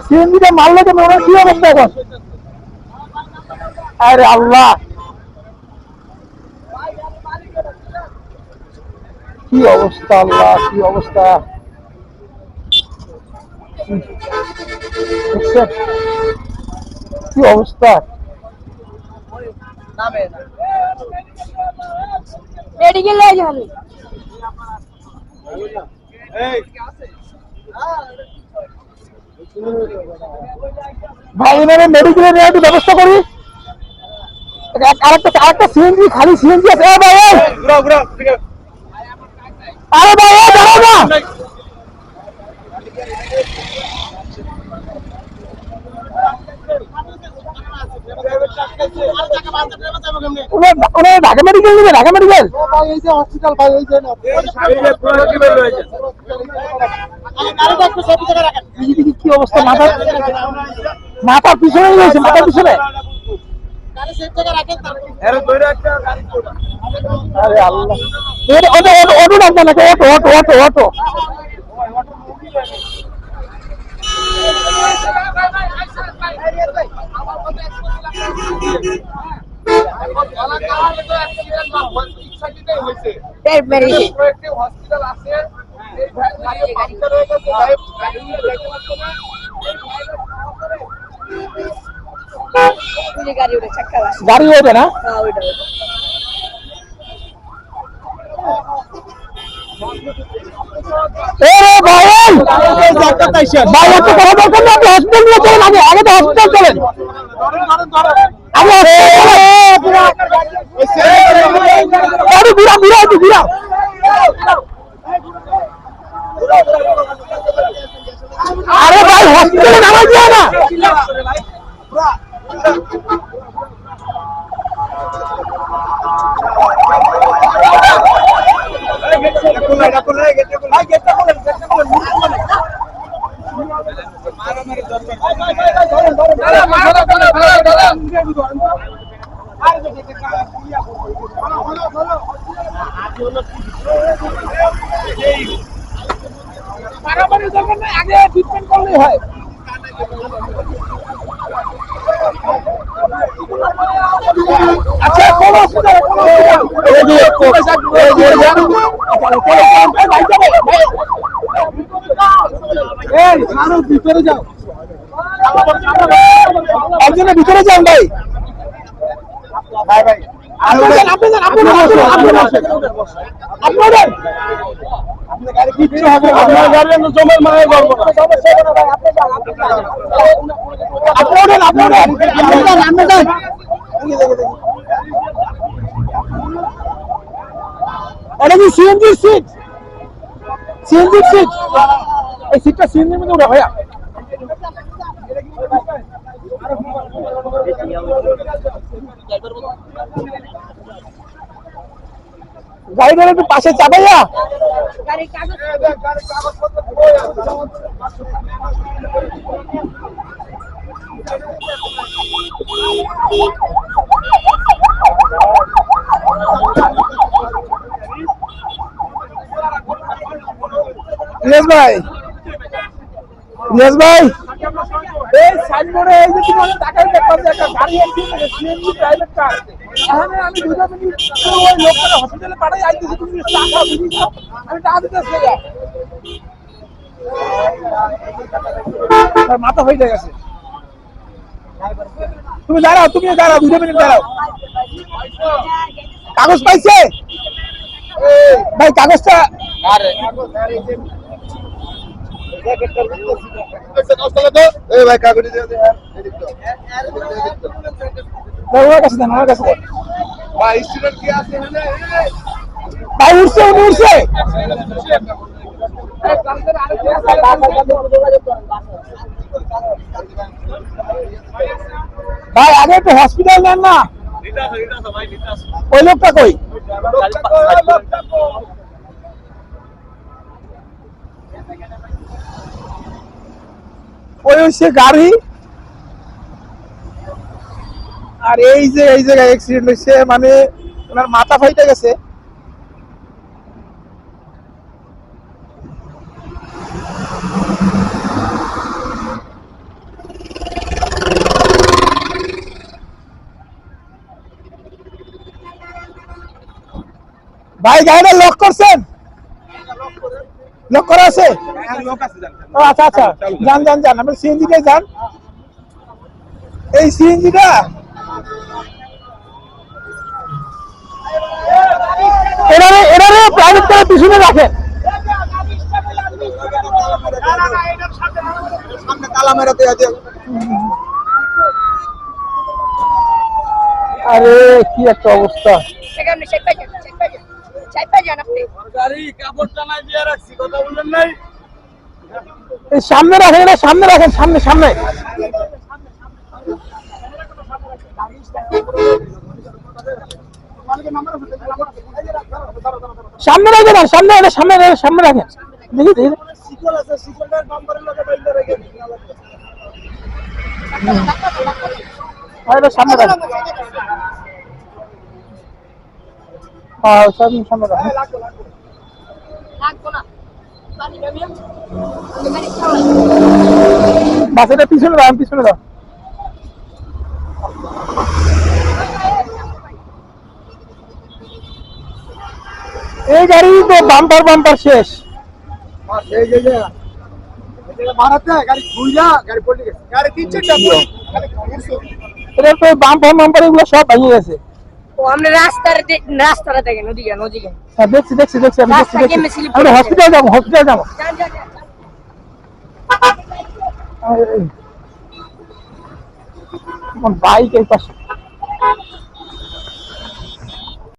সিএনজিটা মারলে তো ওনার কি অবস্থা এখন? আরে আল্লাহ, কি অবস্থা আল্লাহ, কি অবস্থা! কি অবস্থা! ভাই এনারে মেডিকেলে নিয়ে একটু ব্যবস্থা করি। আরেকটা সিএনজি, খালি সিএনজি আছে। ভাই আরে ভাই দাঁড়াও না, ঢাকা মেডিকেল নেবে, ঢাকা মেডিকেল হসপিটাল। ভাই এই যে কি অবস্থা, মাথার পিছনে রয়েছে, মাথার পিছনে। আরে আল্লাহ, অটো ডাকবে নাকি? Auto auto auto auto hospital আছে, গাড়ি ওঠে না। আরে ভাই হসপিটালে নামা যায় না। আগে ট্রিটমেন্ট করলেই হয়। আচ্ছা ভিতরে যাও, একজনের ভিতরে যান ভাই। এটা কি সিএনজির সিট? সিএনজির সিট, এই সিটটা সিএনজির মধ্যে উঠা ভাইয়া। গাড়িটার একটু পাশে চাপাইয়া। ইলিয়াস ভাই, ইলিয়াস ভাই, এই সাইনবোর্ডে এই যে তোমাদের টাকার ব্যাপার যে একটা গাড়ি আছে, সিএনজি প্রাইভেট কার, এখানে আমি 2 মিনিট ওই লোকটা হসপিটালে পাঠাই আইতেছি, তুমি টাকা দিবি, আমি টাকা দিতেছি। মাথা হয়ে গেছে। তুমি দাঁড়াও, তুমি দাঁড়াও, 2 মিনিট দাঁড়াও। কাগজ পাইছে ভাই? কাগজটা ভাই উঠছে, উঠছে। ভাই আগে একটু হসপিটাল নেন না। ওই লোকটা কই? ওই হচ্ছে গাড়ি। আর এই যে এই জায়গায় অ্যাক্সিডেন্ট হয়েছে, মানে ওনার মাথা ফাইটে গেছে। ভাই গাড়িটা লক করছেন? লক করা আছে? ও আচ্ছা আচ্ছা, যান যান যান, আপনি সিএনজিতে যান। এই সিএনজিটা এরারে প্রাইভেট কারের পিছনে রাখেন। আরে কি একটা অবস্থা! এই সামনে রাখেন, এটা সামনে রাখেন, সামনে সামনে সামনে রাখেন, সামনে, এটা সামনে, সামনে রাখেন। দেখি দেখি এটা সামনে রাখেন। হ্যাঁ সামনে রাখেন। বাস এটা পিছনে দাও, পিছনে দাও। এই গাড়ি তো বাম্পার বাম্পার শেষ। এটা তো বাম্পার বাম্পার এগুলো সব ভেঙে গেছে। রাস্তাটা দেখেন, ওদিকে ওদিকে। হ্যাঁ দেখছি দেখছি দেখছি, আমি দেখছি দেখছি। আমরা হসপিটাল যাবো, হসপিটাল যাবো। বাইক এই পাশে।